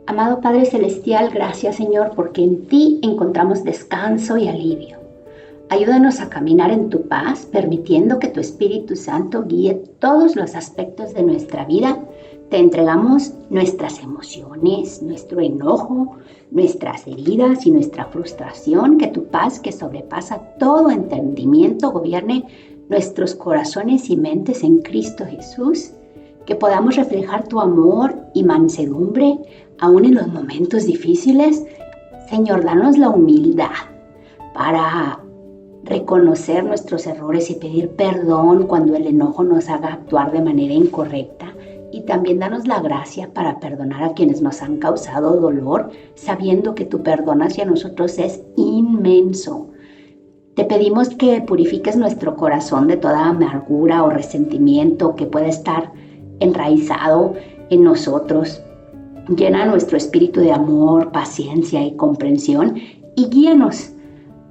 Amado Padre Celestial, gracias Señor, porque en ti encontramos descanso y alivio. Ayúdanos a caminar en tu paz, permitiendo que tu Espíritu Santo guíe todos los aspectos de nuestra vida. Te entregamos nuestras emociones, nuestro enojo, nuestras heridas y nuestra frustración. Que tu paz, que sobrepasa todo entendimiento, gobierne nuestros corazones y mentes en Cristo Jesús. Que podamos reflejar tu amor y mansedumbre aún en los momentos difíciles. Señor, danos la humildad para reconocer nuestros errores y pedir perdón cuando el enojo nos haga actuar de manera incorrecta. Y también danos la gracia para perdonar a quienes nos han causado dolor, sabiendo que tu perdón hacia nosotros es inmenso. Te pedimos que purifiques nuestro corazón de toda amargura o resentimiento que pueda estar enraizado en nosotros. Llena nuestro espíritu de amor, paciencia y comprensión y guíanos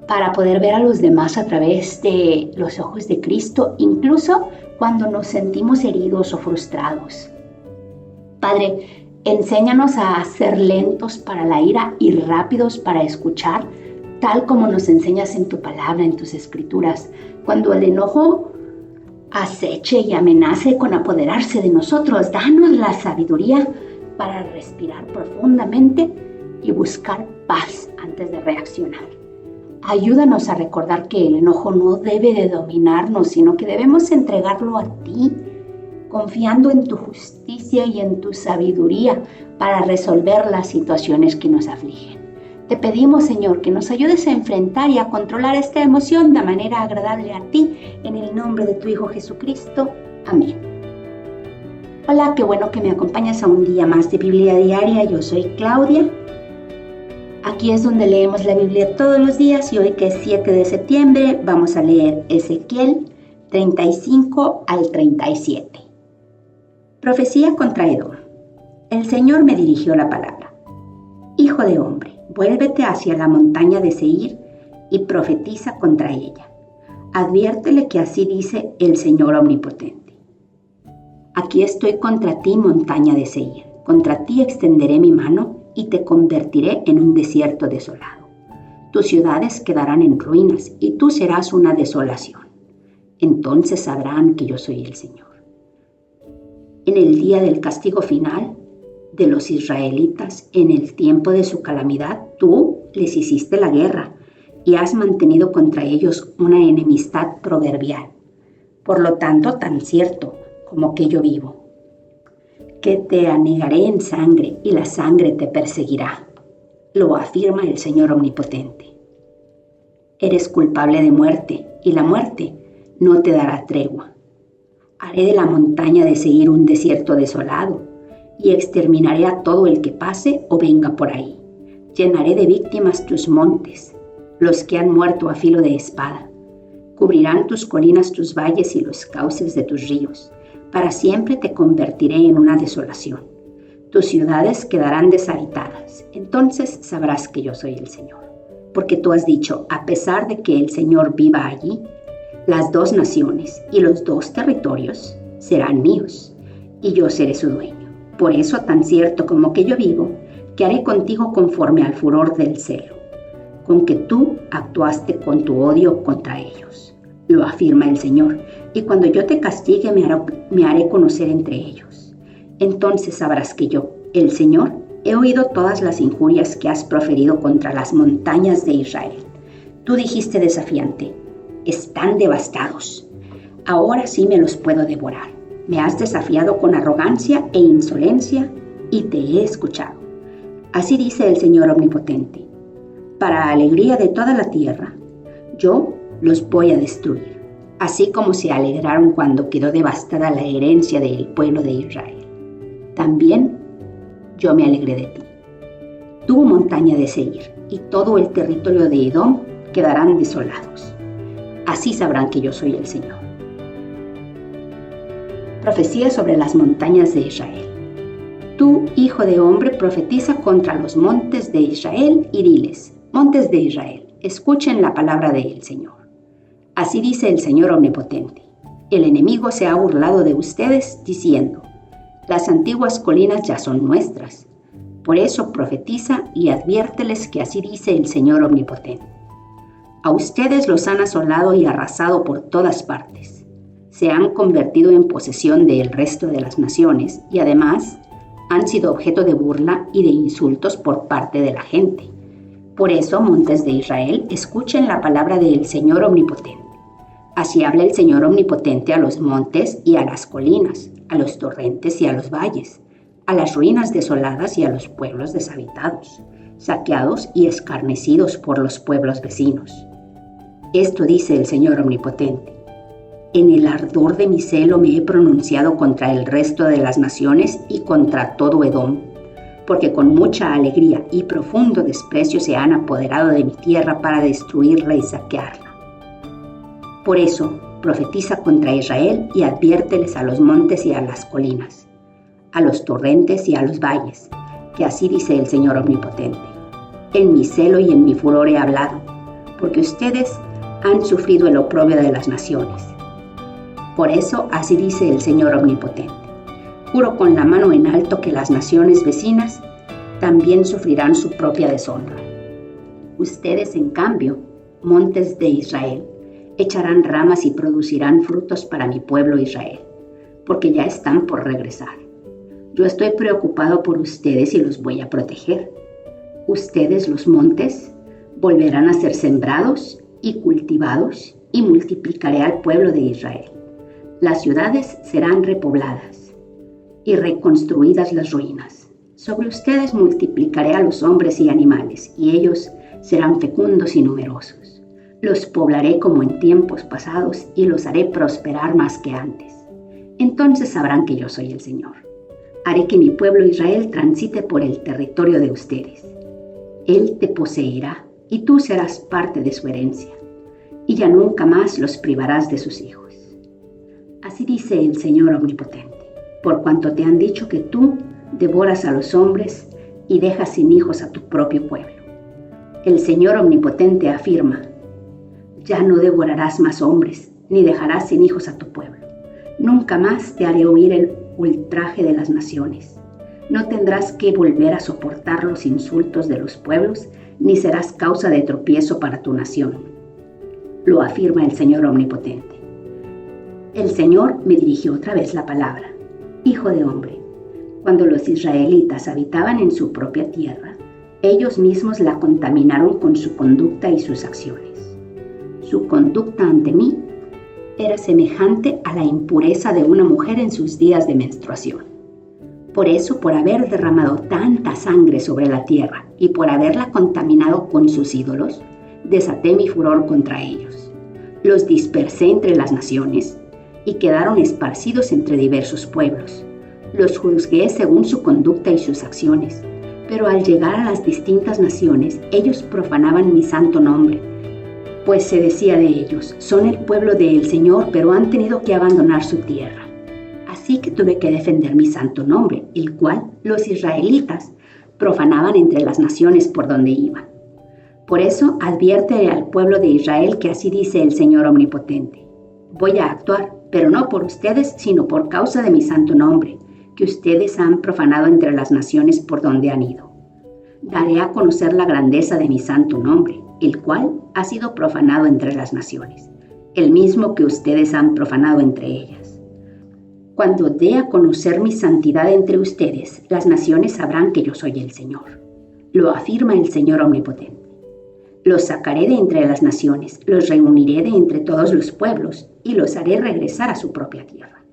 para poder ver a los demás a través de los ojos de Cristo, incluso cuando nos sentimos heridos o frustrados. Padre, enséñanos a ser lentos para la ira y rápidos para escuchar, tal como nos enseñas en tu palabra, en tus escrituras. Cuando el enojo aceche y amenace con apoderarse de nosotros, danos la sabiduría para respirar profundamente y buscar paz antes de reaccionar. Ayúdanos a recordar que el enojo no debe de dominarnos, sino que debemos entregarlo a ti, confiando en tu justicia y en tu sabiduría para resolver las situaciones que nos afligen. Te pedimos, Señor, que nos ayudes a enfrentar y a controlar esta emoción de manera agradable a ti, en el nombre de tu Hijo Jesucristo. Amén. Hola, qué bueno que me acompañas a un día más de Biblia Diaria. Yo soy Claudia. Aquí es donde leemos la Biblia todos los días y hoy, que es 7 de septiembre, vamos a leer Ezequiel 35 al 37. Profecía contra Edom. El Señor me dirigió la palabra. Hijo de hombre, vuélvete hacia la montaña de Seir y profetiza contra ella. Adviértele que así dice el Señor Omnipotente. Aquí estoy contra ti, montaña de Seir. Contra ti extenderé mi mano y te convertiré en un desierto desolado. Tus ciudades quedarán en ruinas y tú serás una desolación. Entonces sabrán que yo soy el Señor. En el día del castigo final de los israelitas, en el tiempo de su calamidad, tú les hiciste la guerra y has mantenido contra ellos una enemistad proverbial. Por lo tanto, tan cierto como que yo vivo, que te anegaré en sangre y la sangre te perseguirá, lo afirma el Señor Omnipotente. Eres culpable de muerte y la muerte no te dará tregua. Haré de la montaña de Seir un desierto desolado y exterminaré a todo el que pase o venga por ahí. Llenaré de víctimas tus montes, los que han muerto a filo de espada. Cubrirán tus colinas, tus valles y los cauces de tus ríos. Para siempre te convertiré en una desolación. Tus ciudades quedarán deshabitadas. Entonces sabrás que yo soy el Señor. Porque tú has dicho, a pesar de que el Señor viva allí, las dos naciones y los dos territorios serán míos, y yo seré su dueño. Por eso, tan cierto como que yo vivo, que haré contigo conforme al furor del celo, con que tú actuaste con tu odio contra ellos, lo afirma el Señor. Y cuando yo te castigue, me haré conocer entre ellos. Entonces sabrás que yo, el Señor, he oído todas las injurias que has proferido contra las montañas de Israel. Tú dijiste desafiante, están devastados. Ahora sí me los puedo devorar. Me has desafiado con arrogancia e insolencia y te he escuchado. Así dice el Señor Omnipotente. Para alegría de toda la tierra, yo los voy a destruir, así como se alegraron cuando quedó devastada la herencia del pueblo de Israel. También yo me alegré de ti. Tu montaña de Seir y todo el territorio de Edom quedarán desolados. Así sabrán que yo soy el Señor. Profecía sobre las montañas de Israel. Tú, hijo de hombre, profetiza contra los montes de Israel y diles, montes de Israel, escuchen la palabra del Señor. Así dice el Señor Omnipotente. El enemigo se ha burlado de ustedes diciendo, las antiguas colinas ya son nuestras. Por eso profetiza y adviérteles que así dice el Señor Omnipotente. A ustedes los han asolado y arrasado por todas partes. Se han convertido en posesión del resto de las naciones y además han sido objeto de burla y de insultos por parte de la gente. Por eso, montes de Israel, escuchen la palabra del Señor Omnipotente. Así habla el Señor Omnipotente a los montes y a las colinas, a los torrentes y a los valles, a las ruinas desoladas y a los pueblos deshabitados, saqueados y escarnecidos por los pueblos vecinos. Esto dice el Señor Omnipotente. En el ardor de mi celo me he pronunciado contra el resto de las naciones y contra todo Edom, porque con mucha alegría y profundo desprecio se han apoderado de mi tierra para destruirla y saquearla. Por eso, profetiza contra Israel y adviérteles a los montes y a las colinas, a los torrentes y a los valles, que así dice el Señor Omnipotente. En mi celo y en mi furor he hablado, porque ustedes han sufrido el oprobio de las naciones. Por eso, así dice el Señor Omnipotente. Juro con la mano en alto que las naciones vecinas también sufrirán su propia deshonra. Ustedes, en cambio, montes de Israel, echarán ramas y producirán frutos para mi pueblo Israel, porque ya están por regresar. Yo estoy preocupado por ustedes y los voy a proteger. Ustedes, los montes, volverán a ser sembrados y cultivados y multiplicaré al pueblo de Israel. Las ciudades serán repobladas y reconstruidas las ruinas. Sobre ustedes multiplicaré a los hombres y animales, y ellos serán fecundos y numerosos. Los poblaré como en tiempos pasados y los haré prosperar más que antes. Entonces sabrán que yo soy el Señor. Haré que mi pueblo Israel transite por el territorio de ustedes. Él te poseerá y tú serás parte de su herencia, y ya nunca más los privarás de sus hijos. Así dice el Señor Omnipotente, por cuanto te han dicho que tú devoras a los hombres y dejas sin hijos a tu propio pueblo. El Señor Omnipotente afirma, ya no devorarás más hombres, ni dejarás sin hijos a tu pueblo. Nunca más te haré oír el ultraje de las naciones. No tendrás que volver a soportar los insultos de los pueblos, ni serás causa de tropiezo para tu nación. Lo afirma el Señor Omnipotente. El Señor me dirigió otra vez la palabra. Hijo de hombre, cuando los israelitas habitaban en su propia tierra, ellos mismos la contaminaron con su conducta y sus acciones. Su conducta ante mí era semejante a la impureza de una mujer en sus días de menstruación. Por eso, por haber derramado tanta sangre sobre la tierra y por haberla contaminado con sus ídolos, desaté mi furor contra ellos. Los dispersé entre las naciones y quedaron esparcidos entre diversos pueblos. Los juzgué según su conducta y sus acciones, pero al llegar a las distintas naciones, ellos profanaban mi santo nombre, pues se decía de ellos, son el pueblo del Señor, pero han tenido que abandonar su tierra. Así que tuve que defender mi santo nombre, el cual los israelitas profanaban entre las naciones por donde iban. Por eso advierte al pueblo de Israel que así dice el Señor Omnipotente. Voy a actuar, pero no por ustedes, sino por causa de mi santo nombre, que ustedes han profanado entre las naciones por donde han ido. Daré a conocer la grandeza de mi santo nombre, el cual ha sido profanado entre las naciones, el mismo que ustedes han profanado entre ellas. Cuando dé a conocer mi santidad entre ustedes, las naciones sabrán que yo soy el Señor. Lo afirma el Señor Omnipotente. Los sacaré de entre las naciones, los reuniré de entre todos los pueblos y los haré regresar a su propia tierra.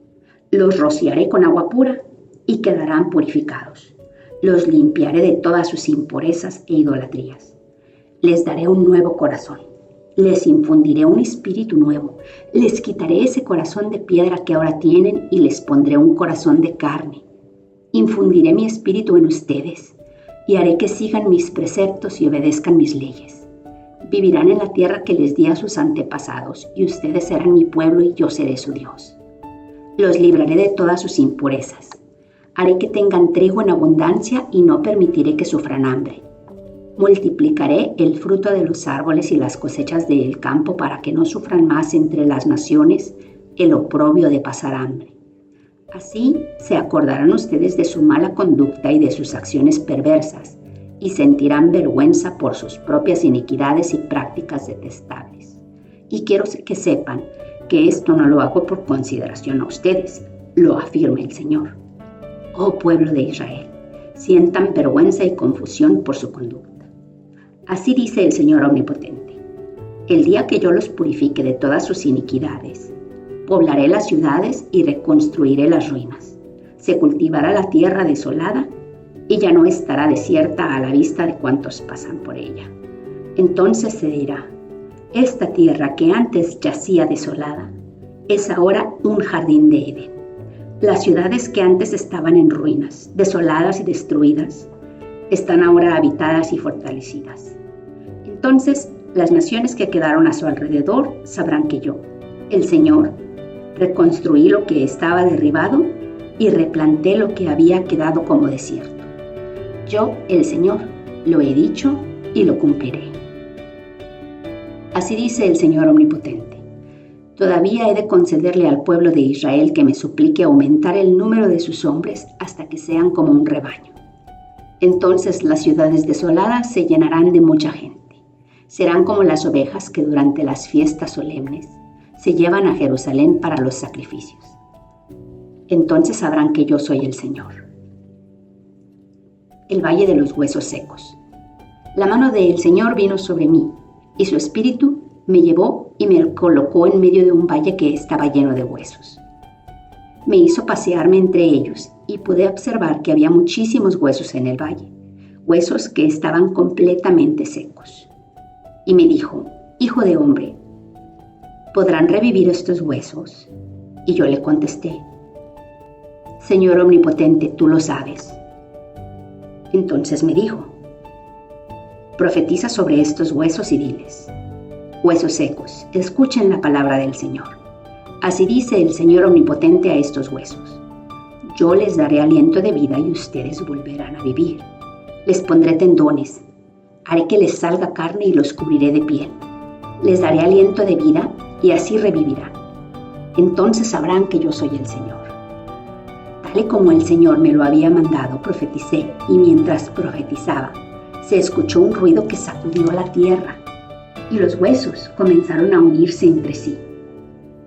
Los rociaré con agua pura y quedarán purificados. Los limpiaré de todas sus impurezas e idolatrías. Les daré un nuevo corazón. Les infundiré un espíritu nuevo. Les quitaré ese corazón de piedra que ahora tienen y les pondré un corazón de carne. Infundiré mi espíritu en ustedes y haré que sigan mis preceptos y obedezcan mis leyes. Vivirán en la tierra que les di a sus antepasados y ustedes serán mi pueblo y yo seré su Dios. Los libraré de todas sus impurezas. Haré que tengan trigo en abundancia y no permitiré que sufran hambre. Multiplicaré el fruto de los árboles y las cosechas del campo para que no sufran más entre las naciones el oprobio de pasar hambre. Así se acordarán ustedes de su mala conducta y de sus acciones perversas, y sentirán vergüenza por sus propias iniquidades y prácticas detestables. Y quiero que sepan que esto no lo hago por consideración a ustedes, lo afirma el Señor. Oh pueblo de Israel, sientan vergüenza y confusión por su conducta. Así dice el Señor Omnipotente: el día que yo los purifique de todas sus iniquidades, poblaré las ciudades y reconstruiré las ruinas. Se cultivará la tierra desolada y ya no estará desierta a la vista de cuantos pasan por ella. Entonces se dirá: esta tierra que antes yacía desolada es ahora un jardín de Edén. Las ciudades que antes estaban en ruinas, desoladas y destruidas, están ahora habitadas y fortalecidas. Entonces las naciones que quedaron a su alrededor sabrán que yo, el Señor, reconstruí lo que estaba derribado y replanté lo que había quedado como desierto. Yo, el Señor, lo he dicho y lo cumpliré. Así dice el Señor Omnipotente: todavía he de concederle al pueblo de Israel que me suplique aumentar el número de sus hombres hasta que sean como un rebaño. Entonces las ciudades desoladas se llenarán de mucha gente. Serán como las ovejas que durante las fiestas solemnes se llevan a Jerusalén para los sacrificios. Entonces sabrán que yo soy el Señor. El valle de los huesos secos. La mano del Señor vino sobre mí, y su espíritu me llevó y me colocó en medio de un valle que estaba lleno de huesos. Me hizo pasearme entre ellos y pude observar que había muchísimos huesos en el valle, huesos que estaban completamente secos. Y me dijo: hijo de hombre, ¿podrán revivir estos huesos? Y yo le contesté: Señor Omnipotente, tú lo sabes. Entonces me dijo: profetiza sobre estos huesos y diles: huesos secos, escuchen la palabra del Señor. Así dice el Señor Omnipotente a estos huesos: yo les daré aliento de vida y ustedes volverán a vivir. Les pondré tendones, haré que les salga carne y los cubriré de piel. Les daré aliento de vida y así revivirán. Entonces sabrán que yo soy el Señor. Tal y como el Señor me lo había mandado, profeticé, y mientras profetizaba, se escuchó un ruido que sacudió la tierra, y los huesos comenzaron a unirse entre sí.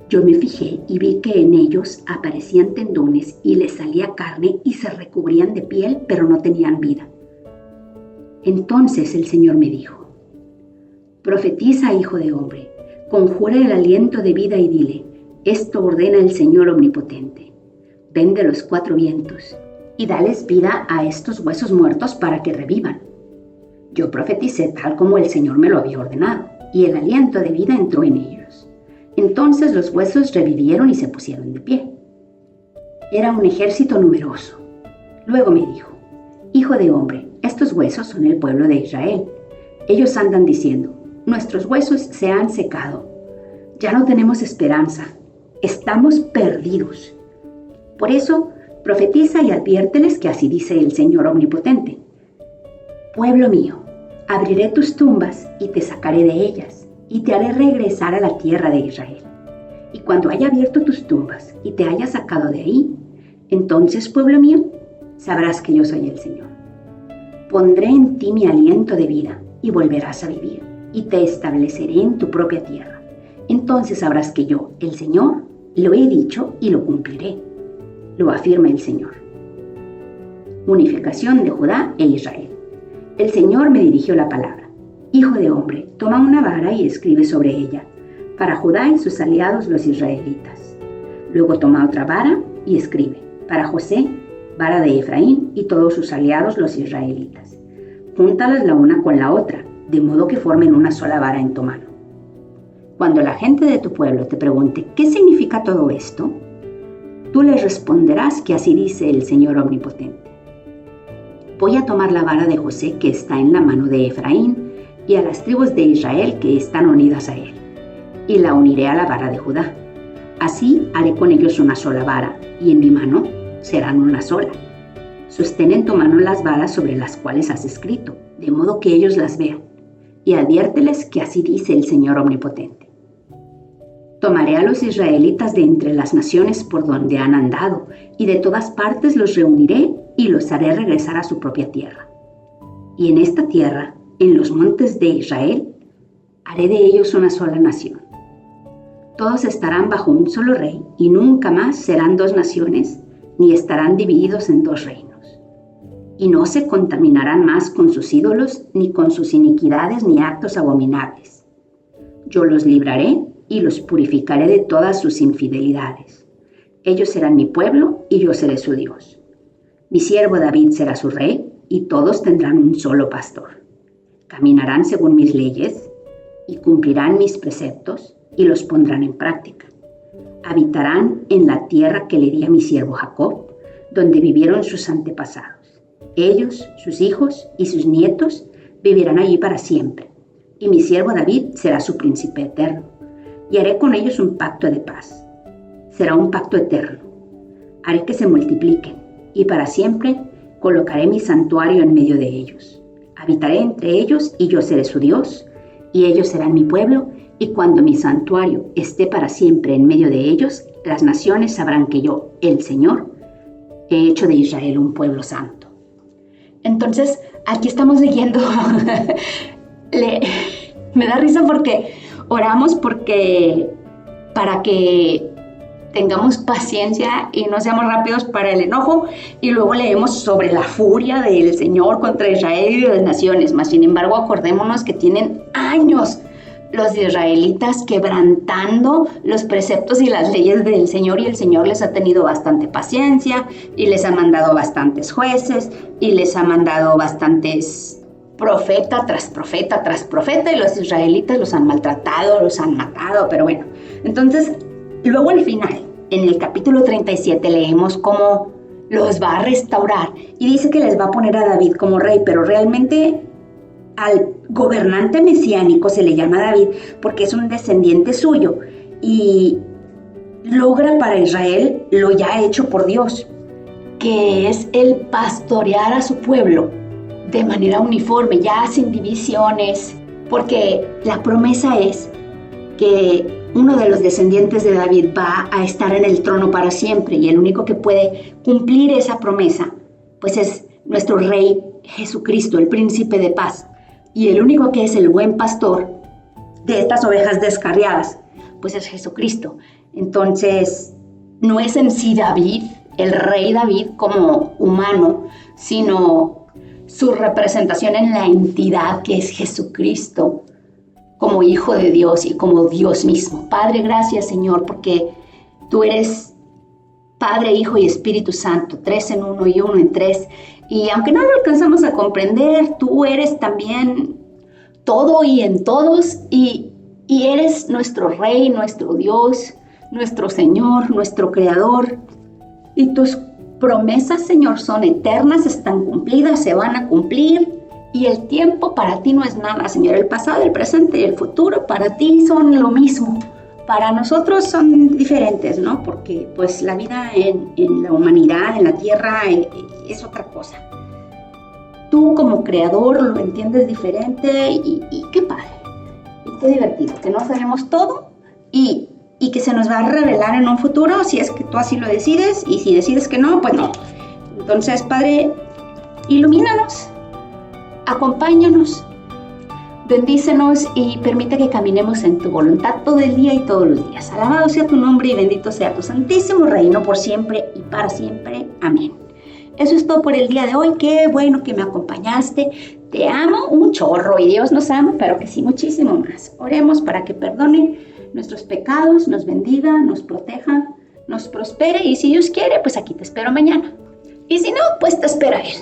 Yo me fijé y vi que en ellos aparecían tendones y les salía carne y se recubrían de piel, pero no tenían vida. Entonces el Señor me dijo: profetiza, hijo de hombre, conjura el aliento de vida y dile: esto ordena el Señor Omnipotente. Ven de los cuatro vientos y dales vida a estos huesos muertos para que revivan. Yo profeticé tal como el Señor me lo había ordenado, y el aliento de vida entró en ellos. Entonces los huesos revivieron y se pusieron de pie. Era un ejército numeroso. Luego me dijo: hijo de hombre, estos huesos son el pueblo de Israel. Ellos andan diciendo: nuestros huesos se han secado. Ya no tenemos esperanza. Estamos perdidos. Por eso, profetiza y adviérteles que así dice el Señor Omnipotente: pueblo mío, abriré tus tumbas y te sacaré de ellas, y te haré regresar a la tierra de Israel. Y cuando haya abierto tus tumbas y te haya sacado de ahí, entonces, pueblo mío, sabrás que yo soy el Señor. Pondré en ti mi aliento de vida y volverás a vivir, y te estableceré en tu propia tierra. Entonces sabrás que yo, el Señor, lo he dicho y lo cumpliré. Lo afirma el Señor. Unificación de Judá e Israel. El Señor me dirigió la palabra: hijo de hombre, toma una vara y escribe sobre ella, para Judá y sus aliados los israelitas. Luego toma otra vara y escribe, para José, vara de Efraín y todos sus aliados los israelitas. Júntalas la una con la otra, de modo que formen una sola vara en tu mano. Cuando la gente de tu pueblo te pregunte: ¿qué significa todo esto?, tú les responderás que así dice el Señor Omnipotente: voy a tomar la vara de José que está en la mano de Efraín y a las tribus de Israel que están unidas a él, y la uniré a la vara de Judá. Así haré con ellos una sola vara, y en mi mano serán una sola. Sostén en tu mano las varas sobre las cuales has escrito, de modo que ellos las vean, y adviérteles que así dice el Señor Omnipotente: Tomaré a los israelitas de entre las naciones por donde han andado, y de todas partes los reuniré y los haré regresar a su propia tierra. Y en esta tierra, en los montes de Israel, haré de ellos una sola nación. Todos estarán bajo un solo rey, y nunca más serán dos naciones, ni estarán divididos en dos reinos. Y no se contaminarán más con sus ídolos, ni con sus iniquidades, ni actos abominables. Yo los libraré y los purificaré de todas sus infidelidades. Ellos serán mi pueblo, y yo seré su Dios. Mi siervo David será su rey, y todos tendrán un solo pastor. Caminarán según mis leyes, y cumplirán mis preceptos, y los pondrán en práctica. Habitarán en la tierra que le di a mi siervo Jacob, donde vivieron sus antepasados. Ellos, sus hijos y sus nietos vivirán allí para siempre, y mi siervo David será su príncipe eterno, y haré con ellos un pacto de paz. Será un pacto eterno. Haré que se multipliquen, y para siempre colocaré mi santuario en medio de ellos. Habitaré entre ellos, y yo seré su Dios, y ellos serán mi pueblo, y cuando mi santuario esté para siempre en medio de ellos, las naciones sabrán que yo, el Señor, he hecho de Israel un pueblo santo. Entonces, aquí estamos leyendo. Me da risa porque oramos para que tengamos paciencia y no seamos rápidos para el enojo, y luego leemos sobre la furia del Señor contra Israel y las naciones. Mas, sin embargo, acordémonos que tienen años los israelitas quebrantando los preceptos y las leyes del Señor, y el Señor les ha tenido bastante paciencia, y les ha mandado bastantes jueces, y les ha mandado bastantes profeta tras profeta tras profeta, y los israelitas los han maltratado, los han matado. Pero bueno, entonces luego al final, en el capítulo 37, leemos cómo los va a restaurar, y dice que les va a poner a David como rey, pero realmente al gobernante mesiánico se le llama David porque es un descendiente suyo, y logra para Israel lo ya hecho por Dios, que es el pastorear a su pueblo de manera uniforme, ya sin divisiones, porque la promesa es que uno de los descendientes de David va a estar en el trono para siempre, y el único que puede cumplir esa promesa pues es nuestro Rey Jesucristo, el príncipe de paz. Y el único que es el buen pastor de estas ovejas descarriadas, pues es Jesucristo. Entonces, no es en sí David, el rey David como humano, sino su representación en la entidad que es Jesucristo, como Hijo de Dios y como Dios mismo. Padre, gracias, Señor, porque tú eres Padre, Hijo y Espíritu Santo, 3 en 1 y 1 en 3. Y aunque no lo alcanzamos a comprender, tú eres también todo y en todos, y eres nuestro Rey, nuestro Dios, nuestro Señor, nuestro Creador. Y tus promesas, Señor, son eternas, están cumplidas, se van a cumplir. Y el tiempo para ti no es nada, Señor. El pasado, el presente y el futuro para ti son lo mismo. Para nosotros son diferentes, ¿no? Porque pues la vida en la humanidad, en la tierra, es otra cosa. Tú como creador lo entiendes diferente, y qué padre, y qué divertido, que no sabemos todo y que se nos va a revelar en un futuro si es que tú así lo decides, y si decides que no, pues no. Entonces, Padre, ilumínanos, acompáñanos, bendícenos y permite que caminemos en tu voluntad todo el día y todos los días. Alabado sea tu nombre y bendito sea tu santísimo reino por siempre y para siempre. Amén. Eso es todo por el día de hoy. Qué bueno que me acompañaste. Te amo un chorro, y Dios nos ama, pero que sí, muchísimo más. Oremos para que perdone nuestros pecados, nos bendiga, nos proteja, nos prospere, y si Dios quiere, pues aquí te espero mañana. Y si no, pues te espera Él.